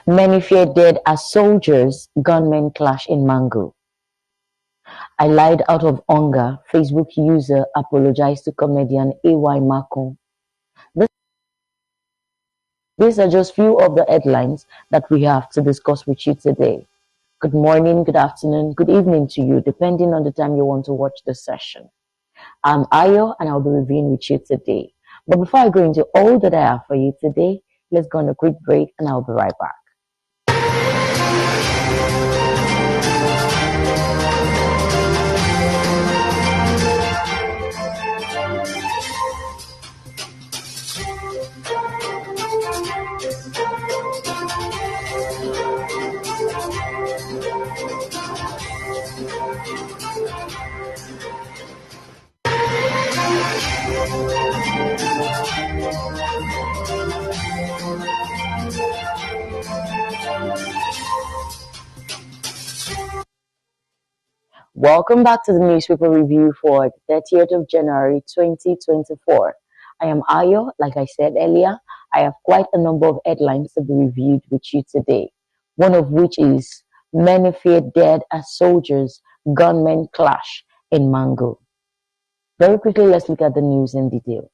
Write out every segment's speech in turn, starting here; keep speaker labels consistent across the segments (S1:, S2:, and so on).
S1: Many fear dead as soldiers, gunmen clash in Mangu. I lied out of hunger, Facebook user apologized to comedian AY Makon. These are just few of the headlines that we have to discuss with you today. Good morning, good afternoon, good evening to you, depending on the time you want to watch the session. I'm Ayo and I'll be reviewing with you today. But before I go into all that I have for you today, let's go on a quick break and I'll be right back. Welcome back to the newspaper review for 30th of January 2024. I am Ayo. Like I said earlier, I have quite a number of headlines to be reviewed with you today. One of which is many fear dead as soldiers, gunmen clash in Mangu. Very quickly, let's look at the news in details.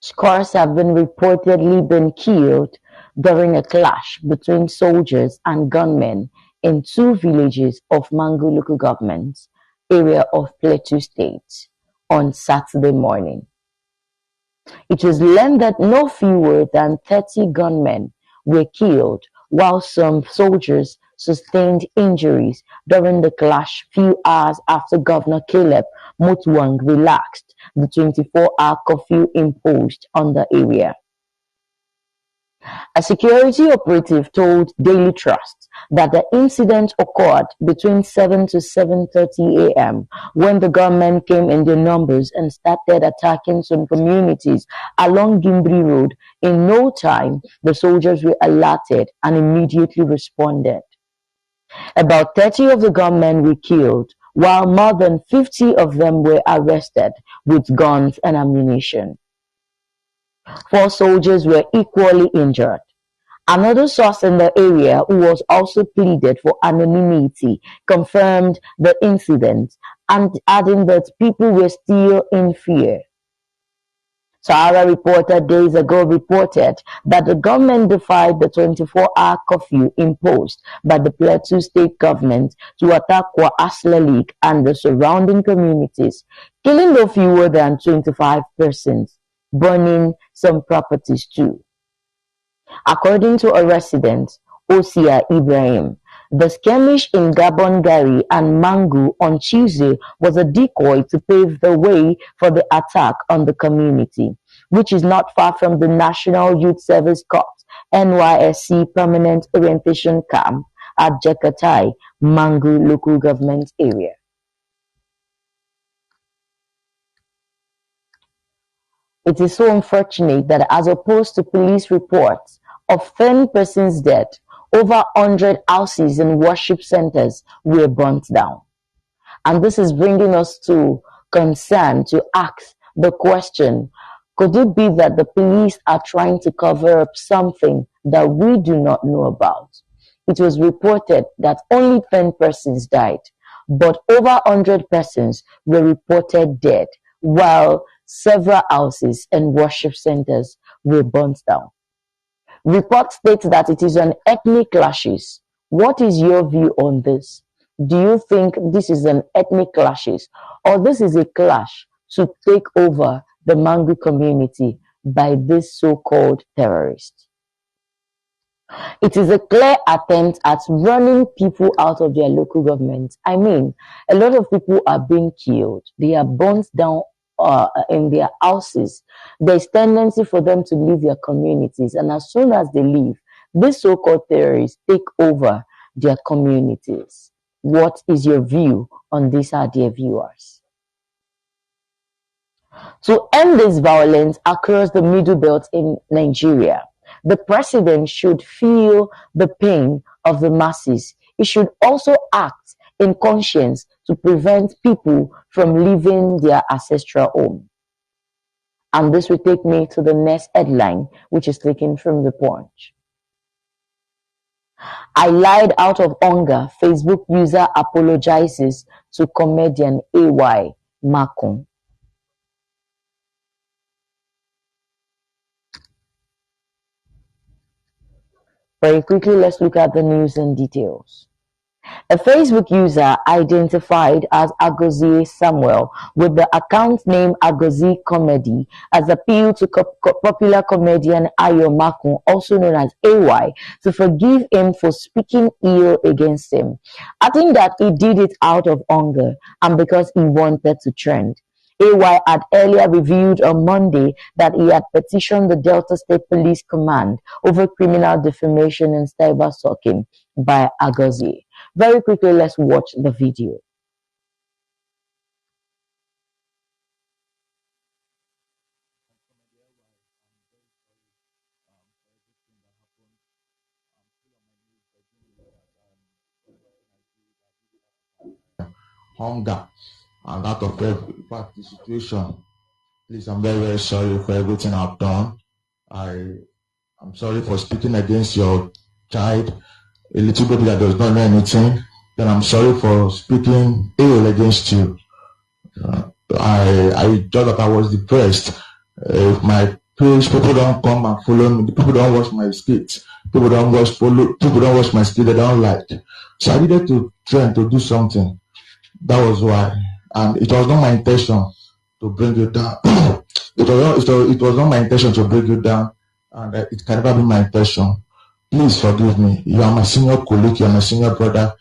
S1: Scores have been reportedly been killed during a clash between soldiers and gunmen in two villages of Mangu local government area of Plateau State on Saturday morning. It was learned that no fewer than 30 gunmen were killed while some soldiers sustained injuries during the clash few hours after Governor Caleb Mutwang relaxed the 24-hour curfew imposed on the area. A security operative told Daily Trust that the incident occurred between 7 to 7:30 a.m. when the gunmen came in their numbers and started attacking some communities along Gimbri Road. In no time, the soldiers were alerted and immediately responded. About 30 of the gunmen were killed, while more than 50 of them were arrested with guns and ammunition. 4 soldiers were equally injured. Another source in the area, who was also pleaded for anonymity, confirmed the incident and adding that people were still in fear. Sahara Reporter days ago reported that the government defied the 24-hour curfew imposed by the Plateau state government to attack Kwa Asla Lake and the surrounding communities, killing no fewer than 25 persons, burning some properties too. According to a resident, Osia Ibrahim, the skirmish in Gabon Gari and Mangu on Tuesday was a decoy to pave the way for the attack on the community, which is not far from the National Youth Service Corps NYSC Permanent Orientation Camp at Jakatai, Mangu local government area. It is so unfortunate that as opposed to police reports of 10 persons dead, over 100 houses and worship centers were burnt down. And this is bringing us to concern to ask the question, could it be that the police are trying to cover up something that we do not know about? It was reported that only 10 persons died, but over 100 persons were reported dead, while several houses and worship centers were burnt down. Report states that it is an ethnic clashes. What is your view on this? Do you think this is an ethnic clashes or this is a clash to take over the Mangu community by this so-called terrorist? It is a clear attempt at running people out of their local government. I mean, a lot of people are being killed. They are burnt down in their houses. There's tendency for them to leave their communities, and as soon as they leave, these so-called terrorists take over their communities. What is your view on this, our dear viewers? To end this violence across the Middle Belt in Nigeria, the president should feel the pain of the masses. He should also act in conscience to prevent people from leaving their ancestral home. And this will take me to the next headline, which is taken from the Punch. I lied out of hunger. Facebook user apologizes to comedian AY Mangu. Very quickly, let's look at the news and details. A Facebook user identified as Agozie Samuel with the account name Agozie Comedy has appealed to popular comedian Ayo Mangu, also known as AY, to forgive him for speaking ill against him, adding that he did it out of hunger and because he wanted to trend. AY had earlier revealed on Monday that he had petitioned the Delta State Police Command over criminal defamation and cyber stalking by Agozie. Very quickly, let's watch the video.
S2: Hunger and out of the situation. Please, I'm very, very sorry for everything I've done. I'm sorry for speaking against your child, a little baby that does not know anything. Then I'm sorry for speaking ill against you. I thought that I was depressed. If my page, people don't come and follow me, people don't watch my skits, people don't watch my skits, they don't like. So I needed to try to do something. That was why, and it was not my intention to bring you down. it was not my intention to bring you down, and it can never be my intention. Please forgive me. You are my senior colleague, you are my senior brother.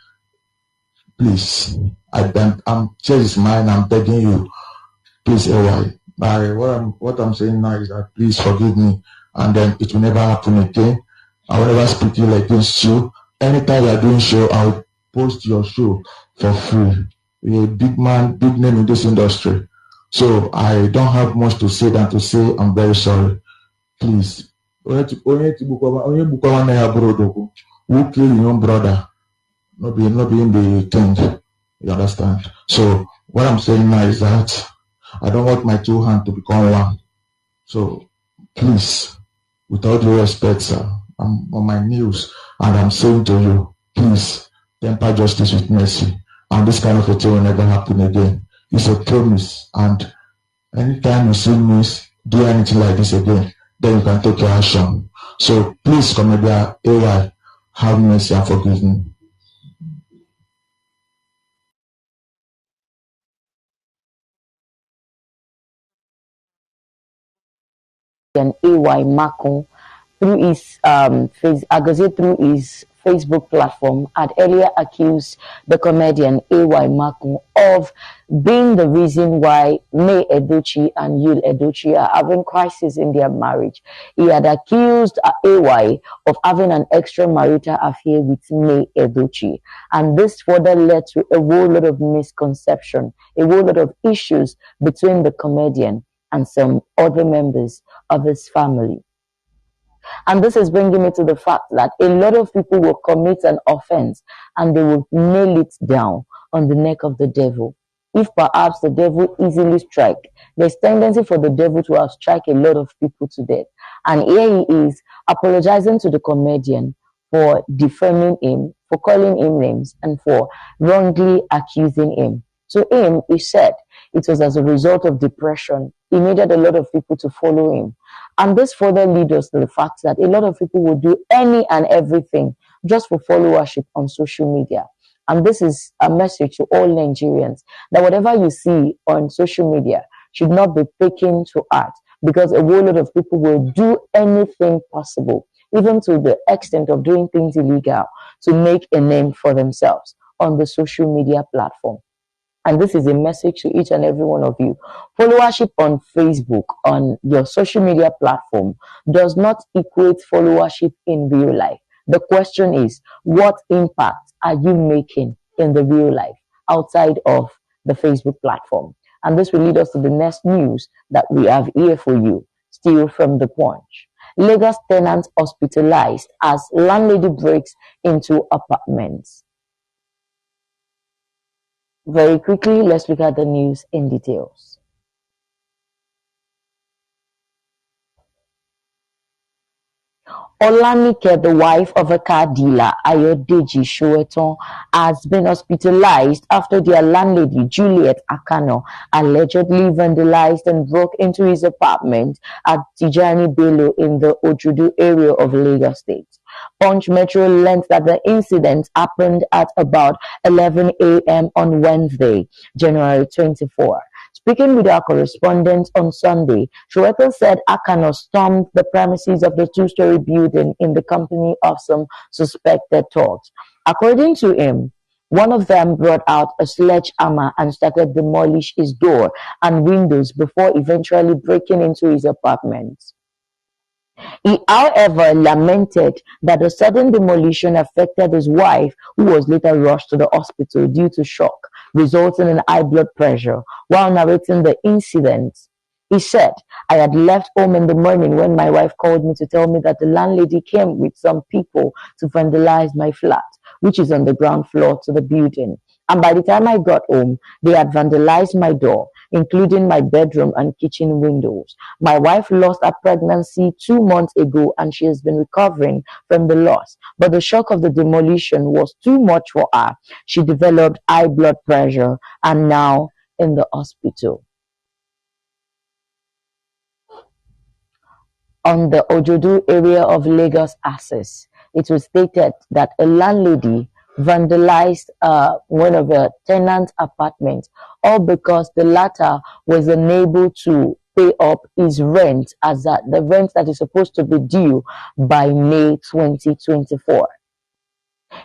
S2: Please, I'm just mine. I'm begging you. Please, AY. What I'm saying now is that please forgive me, and then it will never happen again. I will never speak ill against you. Anytime you are doing show, I will post your show for free. You're a big man, big name in this industry. So I don't have much to say than to say I'm very sorry. Please. Who kill your own brother? Not being the king. You understand? So what I'm saying now is that I don't want my two hands to become one. So please, with all due respect, sir, I'm on my knees and I'm saying to you, please temper justice with mercy. And this kind of a thing will never happen again. It's a promise. And anytime you see me do anything like this again, then you can take your action. So please, comedian AY, have mercy and forgive me.
S1: And AY Mangu through his Agozie through his Facebook platform had earlier accused the comedian AY Mangu of being the reason why May Edochie and Yul Edochie are having crisis in their marriage. He had accused AY of having an extramarital affair with May Edochie, and this further led to a whole lot of misconception, a whole lot of issues between the comedian and some other members of his family. And this is bringing me to the fact that a lot of people will commit an offense and they will nail it down on the neck of the devil. If perhaps the devil easily strike, there's tendency for the devil to have struck a lot of people to death. And here he is apologizing to the comedian for defaming him, for calling him names, and for wrongly accusing him. To him, he said it was as a result of depression. He needed a lot of people to follow him. And this further leads us to the fact that a lot of people will do any and everything just for followership on social media. And this is a message to all Nigerians that whatever you see on social media should not be taken to heart, because a whole lot of people will do anything possible, even to the extent of doing things illegal, to make a name for themselves on the social media platform. And this is a message to each and every one of you. Followership on Facebook, on your social media platform, does not equate followership in real life. The question is, what impact are you making in the real life outside of the Facebook platform? And this will lead us to the next news that we have here for you, still from the Punch. Lagos tenants hospitalized as landlady breaks into apartments. Very quickly, let's look at the news in details. Olanike, the wife of a car dealer, Ayodeji Sowetan, has been hospitalized after their landlady, Juliet Akano, allegedly vandalized and broke into his apartment at Tijani Bello in the Ojudu area of Lagos State. Punch Metro learned that the incident happened at about 11 a.m. on Wednesday, January 24. Speaking with our correspondent on Sunday, Sowetan said Akano stormed the premises of the two-story building in the company of some suspected thugs. According to him, one of them brought out a sledgehammer and started demolish his door and windows before eventually breaking into his apartment. He, however, lamented that the sudden demolition affected his wife, who was later rushed to the hospital due to shock, resulting in high blood pressure. While narrating the incident, he said, "I had left home in the morning when my wife called me to tell me that the landlady came with some people to vandalize my flat, which is on the ground floor to the building. And by the time I got home, they had vandalized my door, including my bedroom and kitchen windows. My wife lost her pregnancy 2 months ago and she has been recovering from the loss. But the shock of the demolition was too much for her. She developed high blood pressure and now in the hospital." On the Ojodu area of Lagos Access, it was stated that a landlady vandalized one of her tenant's apartments, all because the latter was unable to pay up his rent, as that the rent that is supposed to be due by May 2024.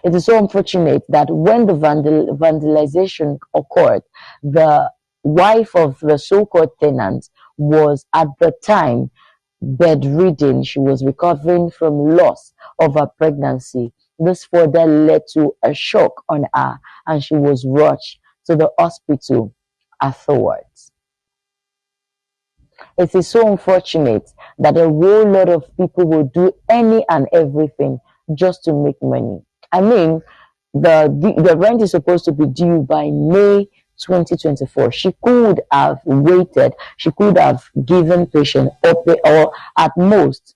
S1: It is so unfortunate that when the vandalization occurred, the wife of the so-called tenant was at the time bedridden. She was recovering from loss of her pregnancy. This further led to a shock on her and she was rushed to the hospital afterwards. It is so unfortunate that a whole lot of people will do any and everything just to make money. I mean, the rent is supposed to be due by May 2024. She could have waited. She could have given patient or at most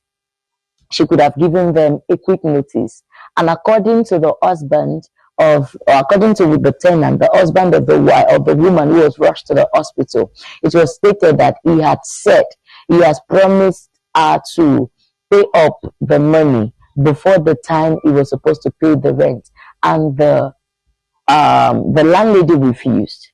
S1: she could have given them a quick notice. And according to the husband according to the tenant, the husband of the wife of the woman who was rushed to the hospital, it was stated that he has promised her to pay up the money before the time he was supposed to pay the rent, and the landlady refused.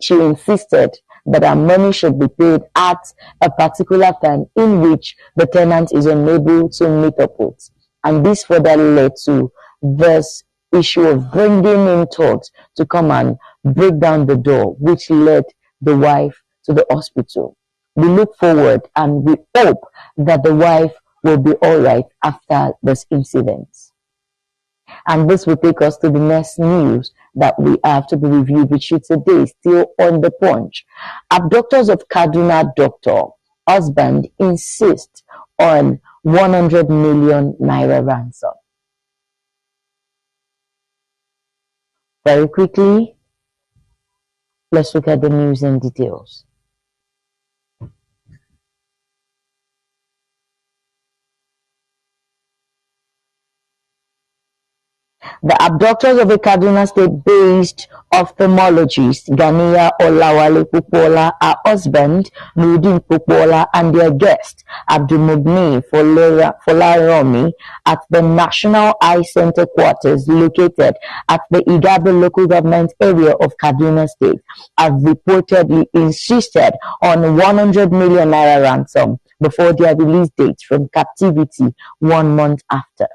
S1: She insisted that her money should be paid at a particular time in which the tenant is unable to meet up with. And this further led to this issue of bringing in thugs to come and break down the door, which led the wife to the hospital. We look forward and we hope that the wife will be all right after this incident. And this will take us to the next news that we have to be reviewed with you today, still on the Punch. Abductors of Kaduna doctor husband insist on 100 million naira ransom. Very quickly, let's look at the news in details. The abductors of a Kaduna State-based ophthalmologist, Ganiya Olawale Popola, her husband, Nudin Popola, and their guest, Abdulmugni Folaromi, at the National Eye Center quarters located at the Igabe local government area of Kaduna State, have reportedly insisted on 100 million naira ransom before their release date from captivity 1 month after.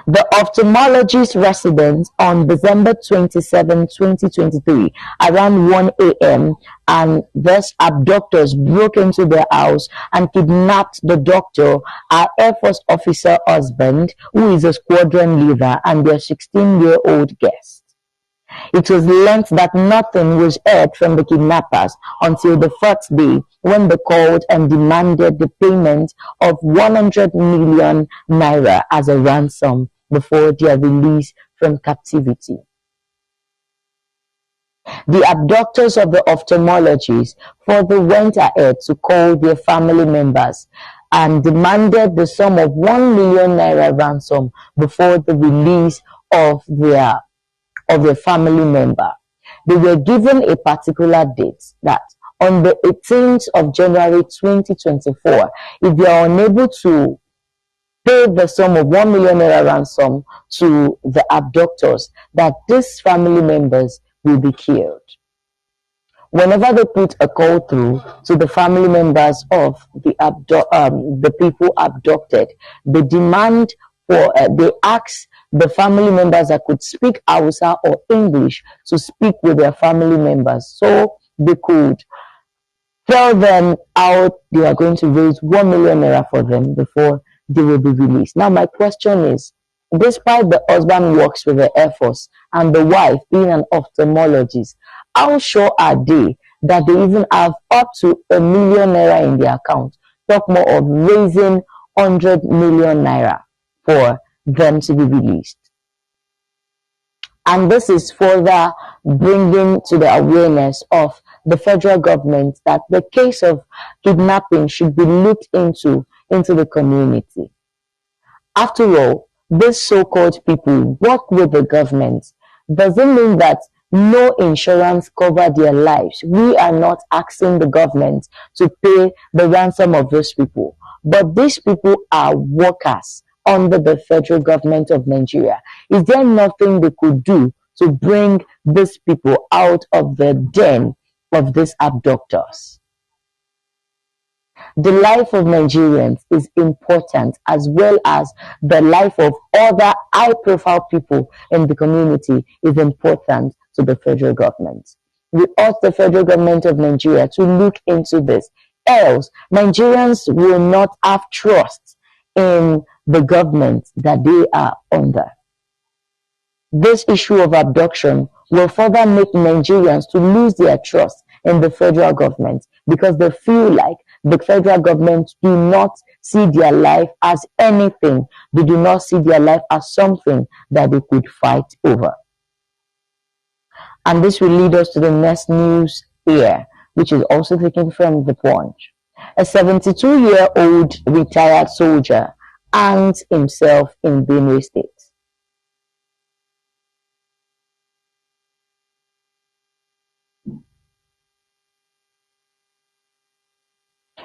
S1: The ophthalmologist residence on December 27, 2023, around 1 a.m., and thus abductors broke into their house and kidnapped the doctor, our Air Force officer husband, who is a squadron leader, and their 16-year-old guest. It was learnt that nothing was heard from the kidnappers until the first day, when they called and demanded the payment of 100 million naira as a ransom before their release from captivity. The abductors of the ophthalmologists further went ahead to call their family members and demanded the sum of 1 million naira ransom before the release of their family member. They were given a particular date that on the 18th of January 2024, if they are unable to pay the sum of 1 million naira ransom to the abductors, that these family members will be killed. Whenever they put a call through to the family members of the people abducted, they demand for, they ask the family members that could speak Hausa or English to speak with their family members so they could tell them how they are going to raise 1 million naira for them before they will be released. Now, my question is, despite the husband works with the Air Force and the wife being an ophthalmologist, how sure are they that they even have up to 1 million naira in their account? Talk more of raising 100 million naira for them to be released. And this is further bringing to the awareness of the federal government that the case of kidnapping should be looked into the community. After all, these so-called people work with the government. Doesn't mean that no insurance cover their lives. We are not asking the government to pay the ransom of those people. But these people are workers under the federal government of Nigeria. Is there nothing they could do to bring these people out of the den of these abductors? The life of Nigerians is important, as well as the life of other high-profile people in the community is important to the federal government. We urge the federal government of Nigeria to look into this, else Nigerians will not have trust in the government that they are under. This issue of abduction will further make Nigerians to lose their trust in the federal government because they feel like the federal government do not see their life as anything. They do not see their life as something that they could fight over. And this will lead us to the next news here, which is also taken from The Punch. A 72-year-old retired soldier hangs himself in Benue State.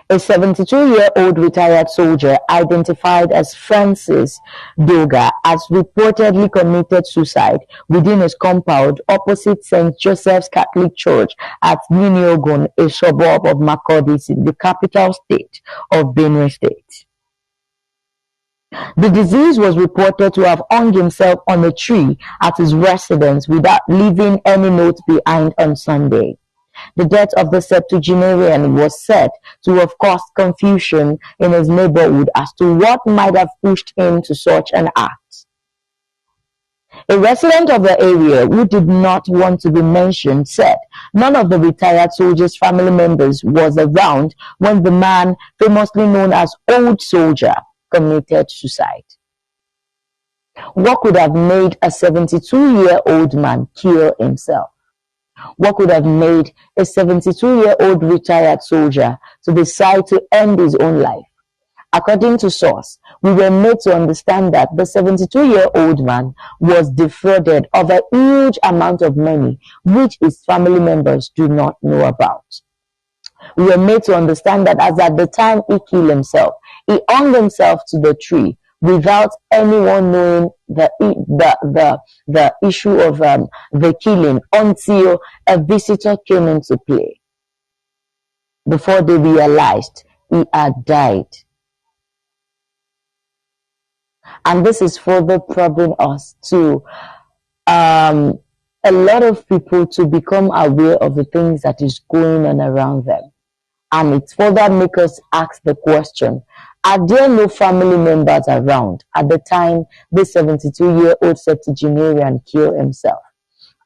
S1: A 72-year-old retired soldier identified as Francis Doga has reportedly committed suicide within his compound opposite St. Joseph's Catholic Church at Niniogun, a suburb of Makurdi, the capital state of Benue State. The deceased was reported to have hung himself on a tree at his residence without leaving any note behind on Sunday. The death of the septuagenarian was said to have caused confusion in his neighborhood as to what might have pushed him to such an act. A resident of the area who did not want to be mentioned said none of the retired soldier's family members was around when the man, famously known as Old Soldier, committed suicide. What could have made a 72-year-old man kill himself? What could have made a 72-year-old retired soldier to decide to end his own life? According to source, we were made to understand that the 72-year-old man was defrauded of a huge amount of money, which his family members do not know about. We were made to understand that as at the time he killed himself, he hung himself to the tree without anyone knowing the issue of the killing until a visitor came into play. Before they realized he had died. And this is further probing us to a lot of people to become aware of the things that is going on around them. And it further makes us ask the question, are there no family members around at the time this 72-year-old septuagenarian killed himself?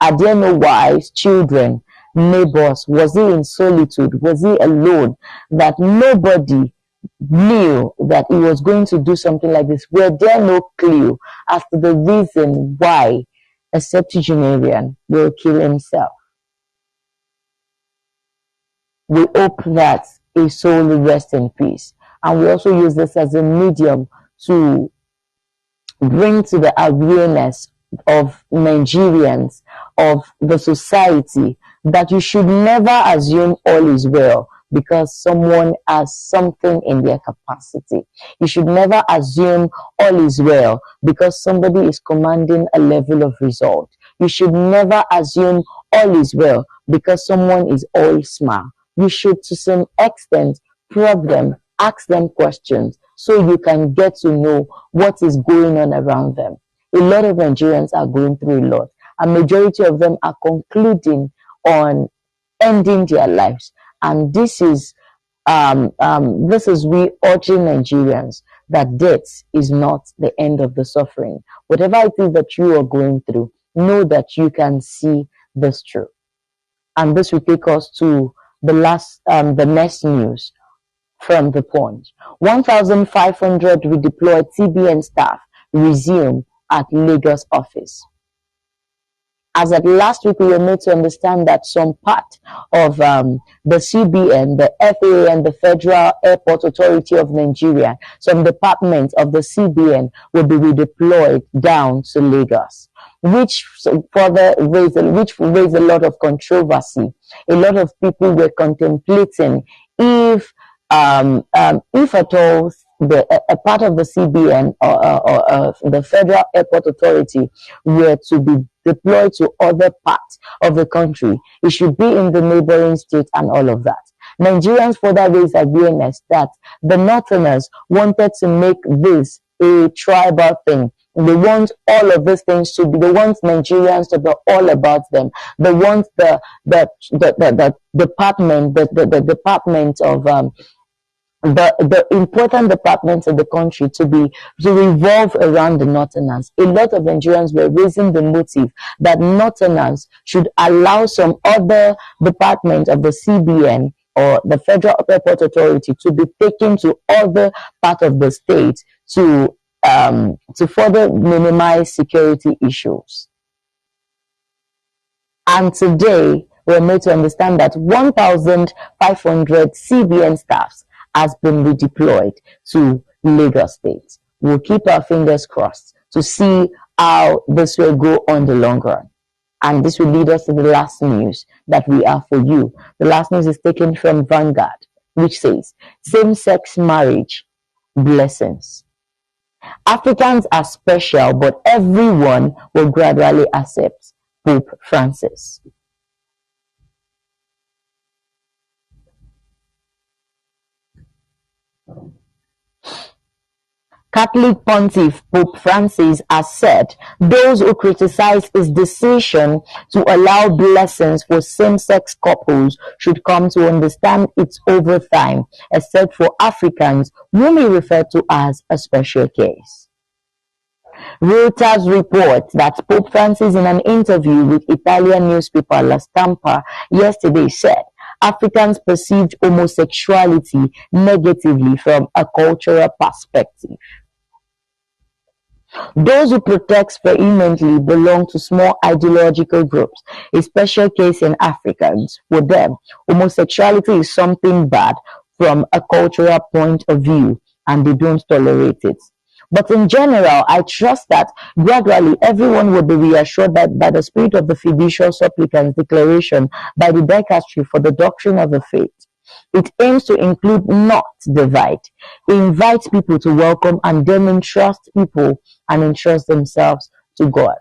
S1: Are there no wives, children, neighbors? Was he in solitude? Was he alone? That nobody knew that he was going to do something like this? Were there no clue as to the reason why a septuagenarian, will kill himself. We hope that a soul will rest in peace. And we also use this as a medium to bring to the awareness of Nigerians, of the society, that you should never assume all is well because someone has something in their capacity. You should never assume all is well because somebody is commanding a level of result. You should never assume all is well because someone is all smart. You should, to some extent, probe them, ask them questions so you can get to know what is going on around them. A lot of Nigerians are going through a lot. A majority of them are concluding on ending their lives. And this is we urging Nigerians that death is not the end of the suffering. Whatever it is that you are going through, know that you can see this through. And this will take us to the next news from the Punch. 1,500 redeployed CBN staff resume at Lagos office. As at last week, we were made to understand that some part of the CBN, the FAA, and the Federal Airport Authority of Nigeria, some departments of the CBN will be redeployed down to Lagos, which raised a lot of controversy. A lot of people were contemplating if at all a part of the CBN or the Federal Airport Authority were to be deployed to other parts of the country, it should be in the neighboring state and all of that. Nigerians further raised awareness that the Northerners wanted to make this a tribal thing. They want all of these things to be, they want Nigerians to be all about them. They want the department of the important departments of the country to revolve around the Northerners. A lot of Nigerians were raising the motive that Northerners should allow some other department of the CBN or the Federal Airport Authority to be taken to other part of the state to further minimize security issues. And today, we're made to understand that 1,500 CBN staffs has been redeployed to Lagos State. We'll keep our fingers crossed to see how this will go on the long run. And this will lead us to the last news that we have for you. The last news is taken from Vanguard, which says, same-sex marriage, blessings. Africans are special, but everyone will gradually accept Pope Francis. Catholic Pontiff Pope Francis has said those who criticize his decision to allow blessings for same-sex couples should come to understand it's over time, except for Africans whom he referred to as a special case. Reuters reports that Pope Francis, in an interview with Italian newspaper La Stampa yesterday, said Africans perceived homosexuality negatively from a cultural perspective. Those who protest vehemently belong to small ideological groups, a special case in Africans. For them, homosexuality is something bad from a cultural point of view, and they don't tolerate it. But in general, I trust that gradually everyone will be reassured that by the spirit of the fiducial supplicants declaration by the Dicastery for the Doctrine of the Faith. It aims to include, not divide. It invites people to welcome and then entrust people and entrust themselves to God.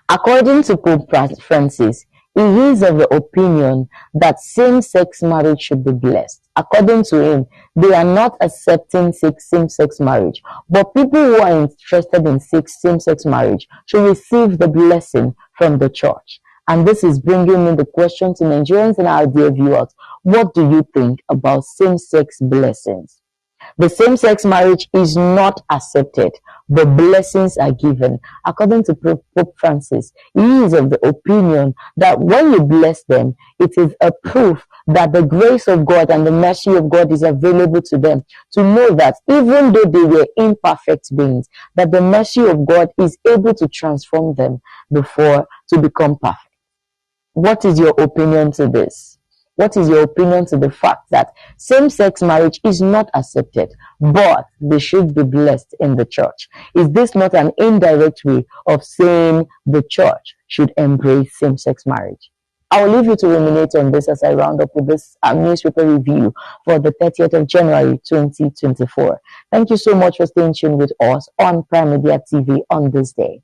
S1: According to Pope Francis, he is of the opinion that same-sex marriage should be blessed. According to him, they are not accepting same-sex marriage, but people who are interested in same-sex marriage should receive the blessing from the church. And this is bringing me the question to Nigerians and our dear viewers. What do you think about same-sex blessings? The same-sex marriage is not accepted, but blessings are given. According to Pope Francis, he is of the opinion that when you bless them, it is a proof that the grace of God and the mercy of God is available to them, to know that even though they were imperfect beings, that the mercy of God is able to transform them before to become perfect. What is your opinion to this? What is your opinion to the fact that same-sex marriage is not accepted, but they should be blessed in the church? Is this not an indirect way of saying the church should embrace same-sex marriage? I will leave you to ruminate on this as I round up with this newspaper review for the 30th of January 2024. Thank you so much for staying tuned with us on Prime Media TV on this day.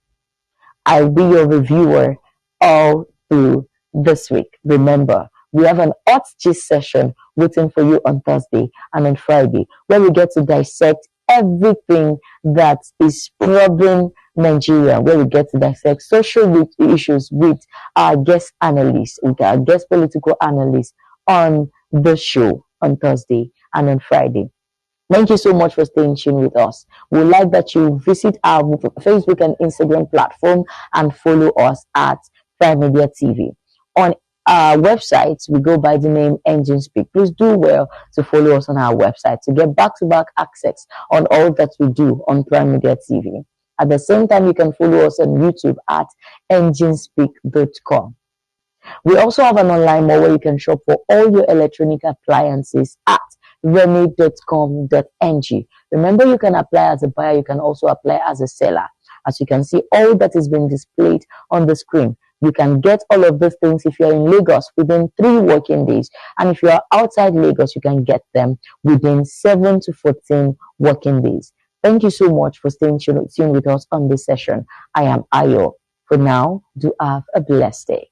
S1: I'll be your reviewer all through this week. Remember, we have an Hot Gist session waiting for you on Thursday and on Friday, where we get to dissect everything that is troubling Nigeria, where we get to dissect social issues with our guest analysts, with our guest political analysts on the show on Thursday and on Friday. Thank you so much for staying tuned with us. We'd like that you visit our Facebook and Instagram platform and follow us at Prime Media TV. On our website, we go by the name Engine Speak. Please do well to follow us on our website to get back-to-back access on all that we do on Prime Media TV. At the same time, you can follow us on YouTube at enginespeak.com. We also have an online mall where you can shop for all your electronic appliances at remade.com.ng. Remember, you can apply as a buyer, you can also apply as a seller. As you can see, all that is being displayed on the screen. You can get all of these things if you're in Lagos within 3 working days. And if you are outside Lagos, you can get them within 7 to 14 working days. Thank you so much for staying tuned with us on this session. I am Ayo. For now, do have a blessed day.